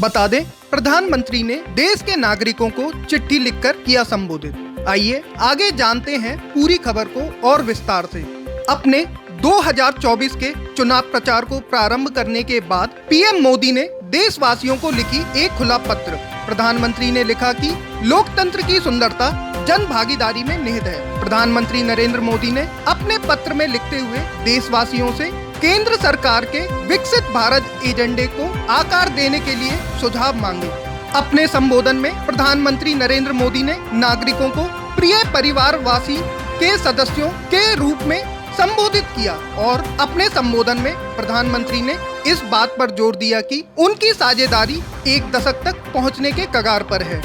बता दें, प्रधानमंत्री ने देश के नागरिकों को चिट्ठी लिखकर किया संबोधित। आइए आगे जानते हैं पूरी खबर को और विस्तार से। अपने 2024 के चुनाव प्रचार को प्रारंभ करने के बाद पीएम मोदी ने देशवासियों को लिखी एक खुला पत्र। प्रधानमंत्री ने लिखा कि लोकतंत्र की सुंदरता जन भागीदारी में निहित है। प्रधानमंत्री नरेंद्र मोदी ने अपने पत्र में लिखते हुए देशवासियों से केंद्र सरकार के विकसित भारत एजेंडे को आकार देने के लिए सुझाव मांगे। अपने संबोधन में प्रधानमंत्री नरेंद्र मोदी ने नागरिकों को प्रिय परिवारवासी के सदस्यों के रूप में संबोधित किया और अपने संबोधन में प्रधानमंत्री ने इस बात पर जोर दिया कि उनकी साझेदारी 1 दशक तक पहुंचने के कगार पर है।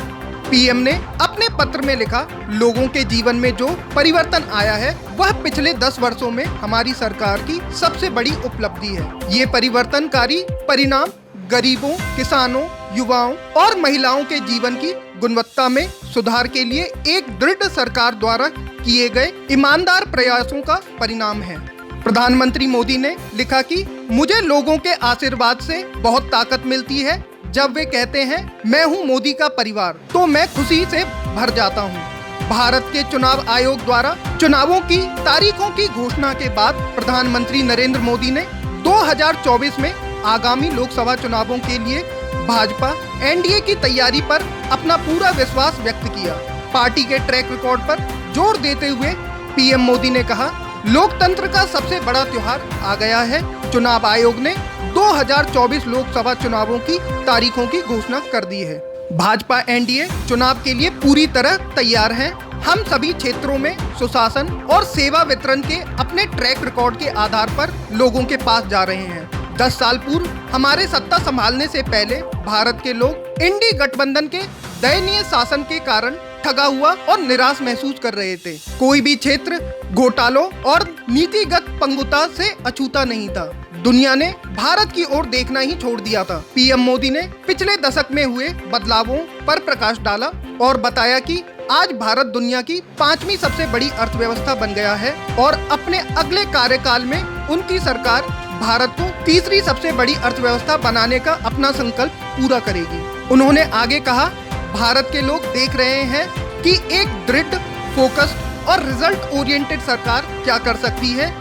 पीएम ने अपने पत्र में लिखा, लोगों के जीवन में जो परिवर्तन आया है वह पिछले 10 वर्षों में हमारी सरकार की सबसे बड़ी उपलब्धि है। ये परिवर्तनकारी परिणाम गरीबों, किसानों, युवाओं और महिलाओं के जीवन की गुणवत्ता में सुधार के लिए एक दृढ़ सरकार द्वारा किए गए ईमानदार प्रयासों का परिणाम है। प्रधानमंत्री मोदी ने लिखा कि मुझे लोगों के आशीर्वाद से बहुत ताकत मिलती है। जब वे कहते हैं मैं हूं मोदी का परिवार, तो मैं खुशी से भर जाता हूं। भारत के चुनाव आयोग द्वारा चुनावों की तारीखों की घोषणा के बाद प्रधानमंत्री नरेंद्र मोदी ने 2024 में आगामी लोकसभा चुनावों के लिए भाजपा एनडीए की तैयारी पर अपना पूरा विश्वास व्यक्त किया। पार्टी के ट्रैक रिकॉर्ड पर जोर देते हुए पीएम मोदी ने कहा, लोकतंत्र का सबसे बड़ा त्योहार आ गया है। चुनाव आयोग ने 2024 लोकसभा चुनावों की तारीखों की घोषणा कर दी है। भाजपा एनडीए चुनाव के लिए पूरी तरह तैयार है। हम सभी क्षेत्रों में सुशासन और सेवा वितरण के अपने ट्रैक रिकॉर्ड के आधार पर लोगों के पास जा रहे हैं। 10 साल पूर्व हमारे सत्ता संभालने से पहले भारत के लोग इंडी गठबंधन के दयनीय शासन के कारण ठगा हुआ और निराश महसूस कर रहे थे। कोई भी क्षेत्र घोटालों और नीतिगत पंगुता से अछूता नहीं था। दुनिया ने भारत की ओर देखना ही छोड़ दिया था। पीएम मोदी ने पिछले दशक में हुए बदलावों पर प्रकाश डाला और बताया कि आज भारत दुनिया की 5वीं सबसे बड़ी अर्थव्यवस्था बन गया है और अपने अगले कार्यकाल में उनकी सरकार भारत को तीसरी सबसे बड़ी अर्थव्यवस्था बनाने का अपना संकल्प पूरा करेगी। उन्होंने आगे कहा, भारत के लोग देख रहे हैं कि एक दृढ़, फोकस्ड और रिजल्ट ओरिएंटेड सरकार क्या कर सकती है।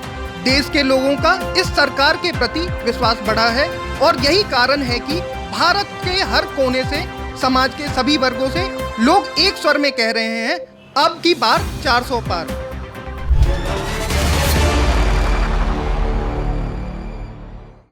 देश के लोगों का इस सरकार के प्रति विश्वास बढ़ा है और यही कारण है कि भारत के हर कोने से, समाज के सभी वर्गों से लोग एक स्वर में कह रहे हैं, अब की बार 400 पार।